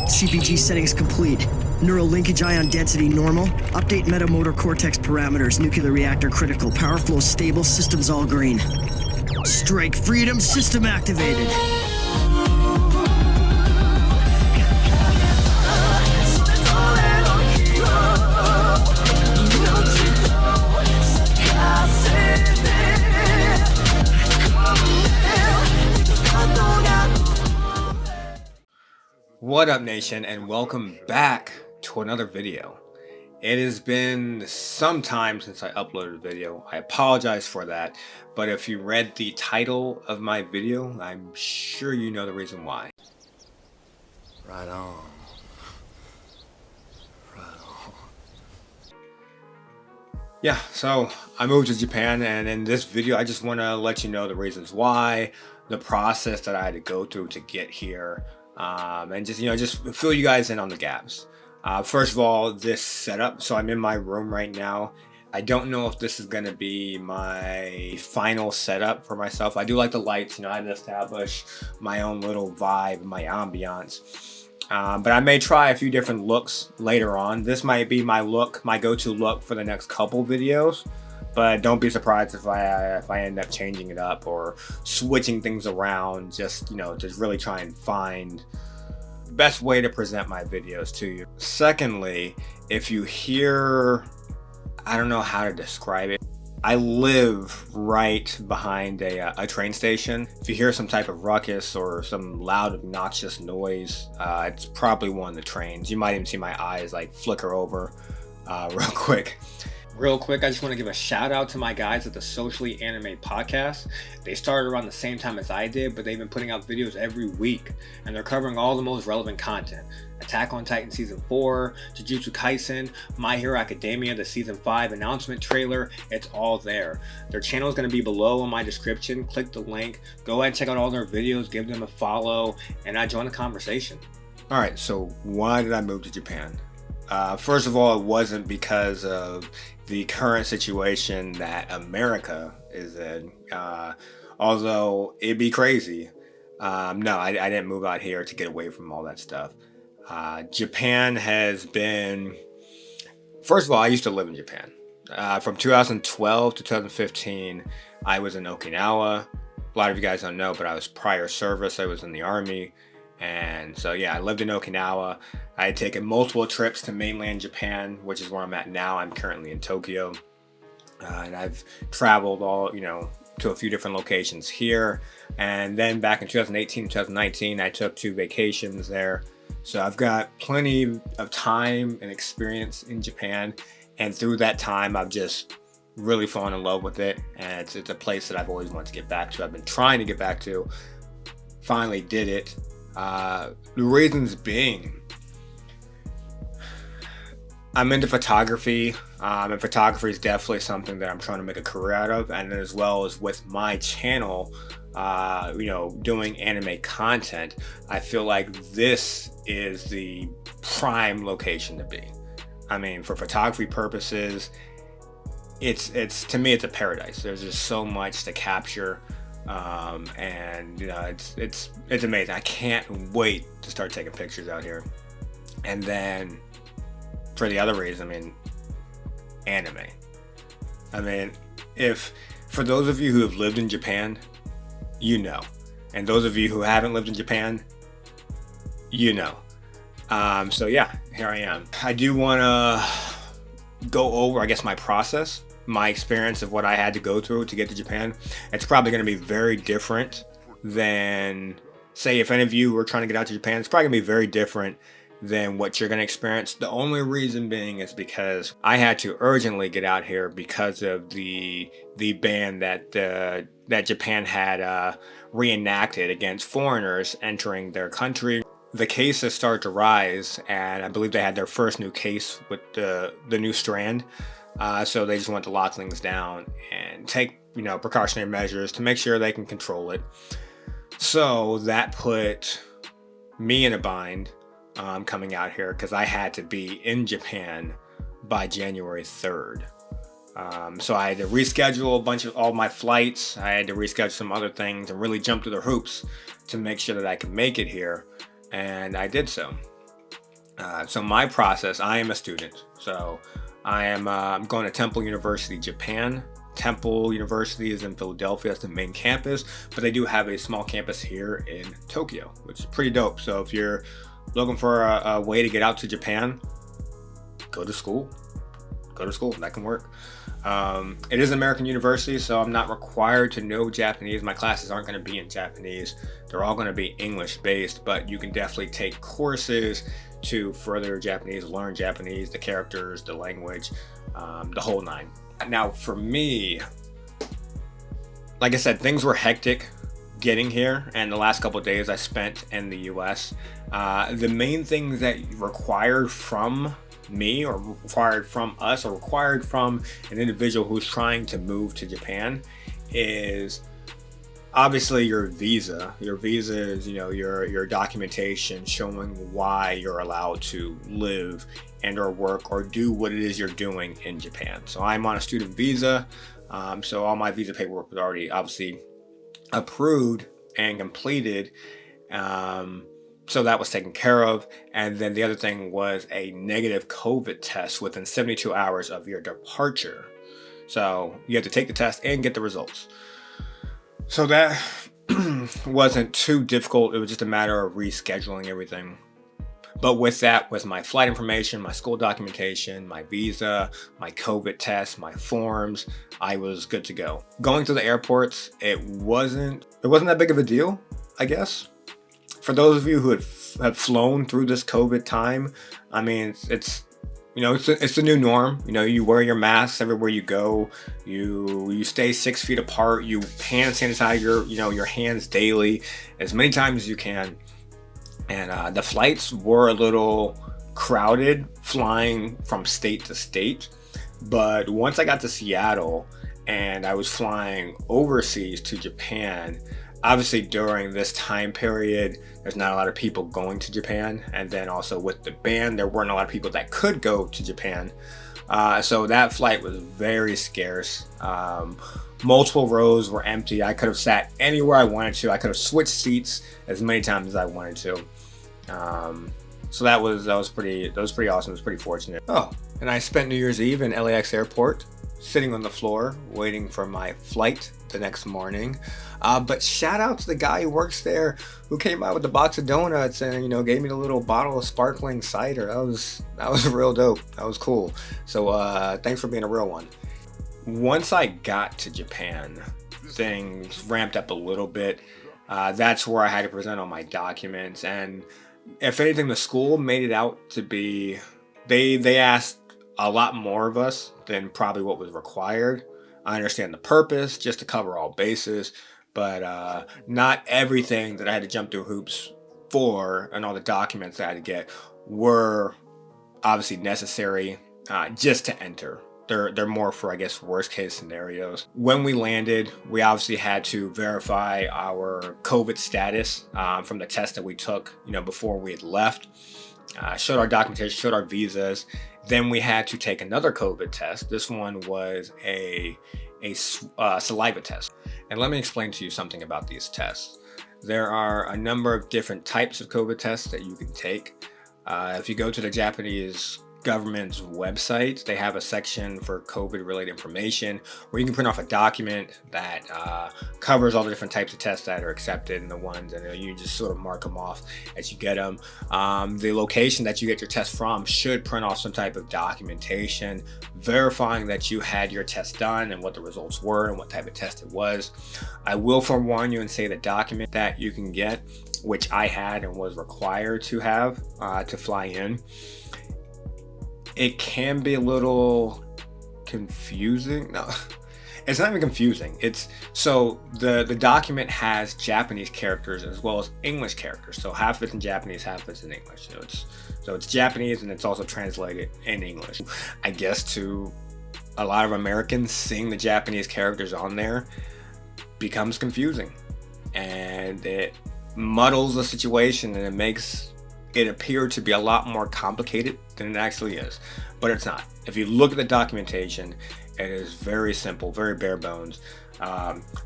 CPG settings complete. Neural linkage ion density normal. Update metamotor cortex parameters. Nuclear reactor critical. Power flow stable. Systems all green. Strike freedom system activated. What up, nation, and welcome back to another video. It has been some time since I uploaded a video. I apologize for that, but if you read the title of my video, I'm sure you know the reason why. Right on. Right on. Yeah, so I moved to Japan, and in this video I just want to let you know the reasons why, the process that I had to go through to get here, and just fill you guys in on the gaps. First of all, this setup. So I'm in my room right now. I don't know if this is going to be my final setup for myself. I do like the lights. I had to establish my own little vibe, my ambiance. But I may try a few different looks later on. This might be my look, my go-to look for the next couple videos. But don't be surprised if I end up changing it up or switching things around. Just really try and find the best way to present my videos to you. Secondly, if you hear, I don't know how to describe it. I live right behind a train station. If you hear some type of ruckus or some loud, obnoxious noise, it's probably one of the trains. You might even see my eyes like flicker over real quick. Real quick, I just want to give a shout out to my guys at the Socially Anime Podcast. They started around the same time as I did, but they've been putting out videos every week, and they're covering all the most relevant content. Attack on Titan Season 4, Jujutsu Kaisen, My Hero Academia, the Season 5 announcement trailer, it's all there. Their channel is going to be below in my description. Click the link, go ahead and check out all their videos, give them a follow, and join the conversation. Alright, so why did I move to Japan? First of all, it wasn't because of the current situation that America is in, although it'd be crazy. No, I didn't move out here to get away from all that stuff. Japan has been, first of all, I used to live in Japan. From 2012 to 2015, I was in Okinawa. A lot of you guys don't know, but I was prior service. I was in the Army. And so, yeah, I lived in Okinawa. I had taken multiple trips to mainland Japan, which is where I'm at now. I'm currently in Tokyo. And I've traveled to a few different locations here. And then back in 2018 and 2019, I took 2 vacations there. So I've got plenty of time and experience in Japan. And through that time, I've just really fallen in love with it. And it's a place that I've always wanted to get back to. I've been trying to get back to. Finally did it. The reasons being, I'm into photography, and photography is definitely something that I'm trying to make a career out of, and as well as with my channel, doing anime content, I feel like this is the prime location to be. I mean, for photography purposes, it's to me, it's a paradise. There's just so much to capture. It's amazing. I can't wait to start taking pictures out here. And then for the other reason, anime. If for those of you who have lived in Japan, and those of you who haven't lived in Japan, so yeah, here I am. I do want to go over, I guess, my process, my experience of what I had to go through to get to Japan. It's probably going to be very different than, say, if any of you were trying to get out to Japan. It's probably going to be very different than what you're going to experience. The only reason being is because I had to urgently get out here because of the ban that Japan had reenacted against foreigners entering their country. The cases started to rise, and I believe they had their first new case with the new strand. So they just want to lock things down and take, precautionary measures to make sure they can control it. So that put me in a bind coming out here because I had to be in Japan by January 3rd. So I had to reschedule a bunch of all my flights. I had to reschedule some other things and really jump through the hoops to make sure that I could make it here. And I did so. So my process, I am a student. So I'm going to Temple University, Japan. Temple University is in Philadelphia. That's the main campus, but they do have a small campus here in Tokyo, which is pretty dope. So if you're looking for a way to get out to Japan, go to school. That can work. It is an American university, so I'm not required to know Japanese. My classes aren't going to be in Japanese. They're all going to be English based, but you can definitely take courses to further Japanese, learn Japanese, the characters, the language, the whole nine. Now for me, like I said, things were hectic getting here, and the last couple of days I spent in the US. The main things that required from me, or required from us, or required from an individual who's trying to move to Japan is obviously your visa. Your visa is, your documentation showing why you're allowed to live and or work or do what it is you're doing in Japan. So I'm on a student visa. So all my visa paperwork was already obviously approved and completed. So that was taken care of. And then the other thing was a negative COVID test within 72 hours of your departure. So you have to take the test and get the results. So that wasn't too difficult. It was just a matter of rescheduling everything. But with that, with my flight information, my school documentation, my visa, my COVID test, my forms, I was good to go. Going to the airports, it wasn't that big of a deal, I guess. For those of you who have flown through this COVID time, I mean, it's the new norm. You wear your masks everywhere you go. You stay 6 feet apart. You hand sanitize your hands daily as many times as you can. And the flights were a little crowded flying from state to state. But once I got to Seattle and I was flying overseas to Japan, obviously during this time period, there's not a lot of people going to Japan. And then also with the ban, there weren't a lot of people that could go to Japan. So that flight was very scarce. Multiple rows were empty. I could have sat anywhere I wanted to. I could have switched seats as many times as I wanted to. So that was pretty awesome. It was pretty fortunate. Oh, and I spent New Year's Eve in LAX airport, sitting on the floor, waiting for my flight the next morning. But shout out to the guy who works there, who came out with the box of donuts and gave me the little bottle of sparkling cider. That was real dope. That was cool. So thanks for being a real one. Once I got to Japan, things ramped up a little bit. That's where I had to present all my documents, and if anything, the school made it out to be, they asked a lot more of us than probably what was required. I understand the purpose, just to cover all bases, but not everything that I had to jump through hoops for and all the documents I had to get were obviously necessary just to enter. They're more for, I guess, worst case scenarios. When we landed, we obviously had to verify our COVID status from the test that we took, before we had left. Showed our documentation, showed our visas. Then we had to take another COVID test. This one was a saliva test. And let me explain to you something about these tests. There are a number of different types of COVID tests that you can take. If you go to the Japanese government's website, they have a section for COVID related information where you can print off a document that covers all the different types of tests that are accepted and the ones, and you just sort of mark them off as you get them. The location that you get your test from should print off some type of documentation verifying that you had your test done and what the results were and what type of test it was. I will forewarn you and say the document that you can get, which I had and was required to have to fly in, it can be a little confusing. No, it's not even confusing. So the document has Japanese characters as well as English characters. So half of it's in Japanese, half of it's in English. So it's Japanese and it's also translated in English. I guess to a lot of Americans, seeing the Japanese characters on there becomes confusing, and it muddles the situation and it makes it appear to be a lot more complicated than it actually is, but it's not. If you look at the documentation, it is very simple, very bare bones.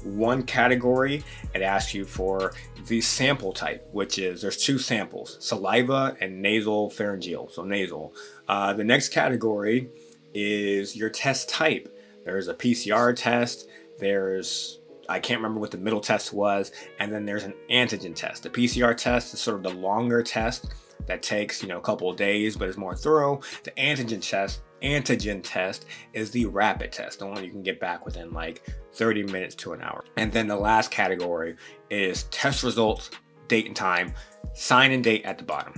One category, it asks you for the sample type, which is, there's two samples, saliva and nasal pharyngeal, so nasal. The next category is your test type. There's a PCR test, there's, I can't remember what the middle test was, and then there's an antigen test. The PCR test is sort of the longer test that takes, a couple of days, but is more thorough. The antigen test is the rapid test, the one you can get back within like 30 minutes to an hour. And then the last category is test results, date and time, sign and date at the bottom.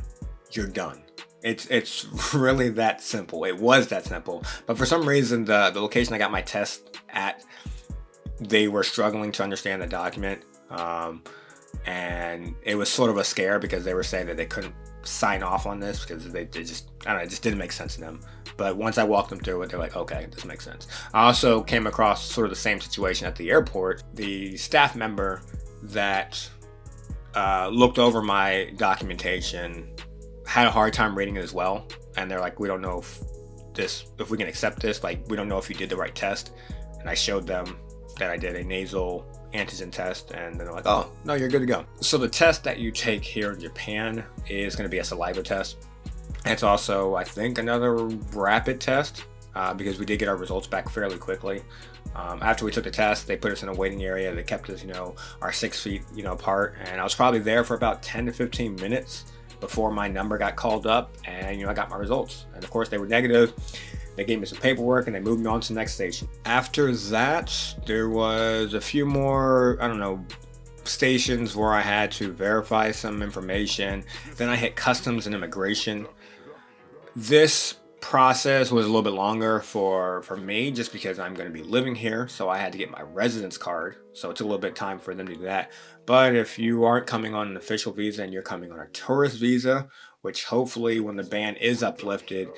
You're done. It's really that simple. It was that simple, but for some reason the location I got my test at, they were struggling to understand the document, and it was sort of a scare because they were saying that they couldn't sign off on this because they just, I don't know, it just didn't make sense to them. But once I walked them through it, they're like, okay, this makes sense. I also came across sort of the same situation at the airport. The staff member that looked over my documentation had a hard time reading it as well, and they're like, we don't know if we can accept this, like we don't know if you did the right test. And I showed them that I did a nasal antigen test, and then they're like, oh no, you're good to go. So the test that you take here in Japan is going to be a saliva test. It's also, I think, another rapid test, because we did get our results back fairly quickly. After we took the test, they put us in a waiting area. They kept us, our 6 feet, apart, and I was probably there for about 10 to 15 minutes before my number got called up, and I got my results. And of course, they were negative. They gave me some paperwork and they moved me on to the next station. After that, there was a few more, stations where I had to verify some information. Then I hit customs and immigration. This process was a little bit longer for me just because I'm going to be living here. So I had to get my residence card. So it took a little bit of time for them to do that. But if you aren't coming on an official visa and you're coming on a tourist visa, which hopefully when the ban is uplifted,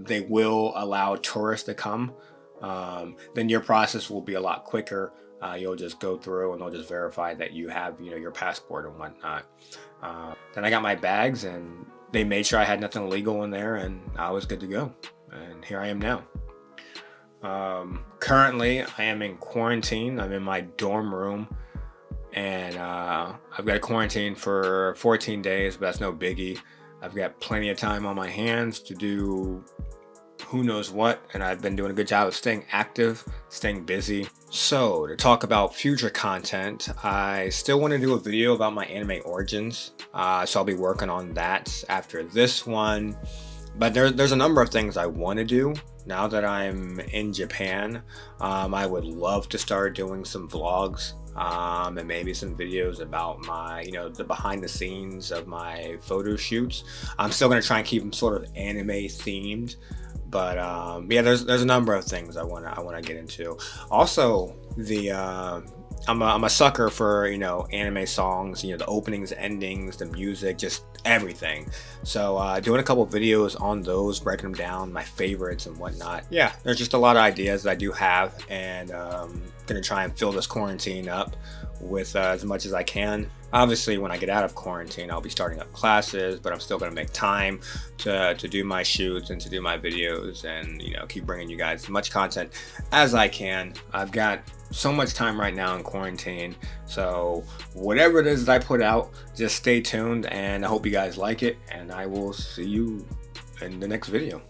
they will allow tourists to come, then your process will be a lot quicker. You'll just go through and they'll just verify that you have, your passport and whatnot. Then I got my bags and they made sure I had nothing illegal in there and I was good to go. And here I am now. Currently, I am in quarantine. I'm in my dorm room. And I've got a quarantine for 14 days, but that's no biggie. I've got plenty of time on my hands to do who knows what, and I've been doing a good job of staying active, staying busy. So to talk about future content, I still want to do a video about my anime origins, so I'll be working on that after this one. But there's a number of things I want to do now that I'm in Japan. I would love to start doing some vlogs, and maybe some videos about my, the behind the scenes of my photo shoots. I'm still going to try and keep them sort of anime themed, but yeah, there's a number of things I want to get into. Also, I'm a sucker for, anime songs, the openings, endings, the music, just everything. So doing a couple videos on those, breaking them down, my favorites and whatnot. Yeah, there's just a lot of ideas that I do have, and gonna try and fill this quarantine up with as much as I can. Obviously, when I get out of quarantine, I'll be starting up classes, but I'm still gonna make time to do my shoots and to do my videos, and keep bringing you guys as much content as I can. I've got so much time right now in quarantine, so whatever it is that I put out, just stay tuned, and I hope you guys like it, and I will see you in the next video.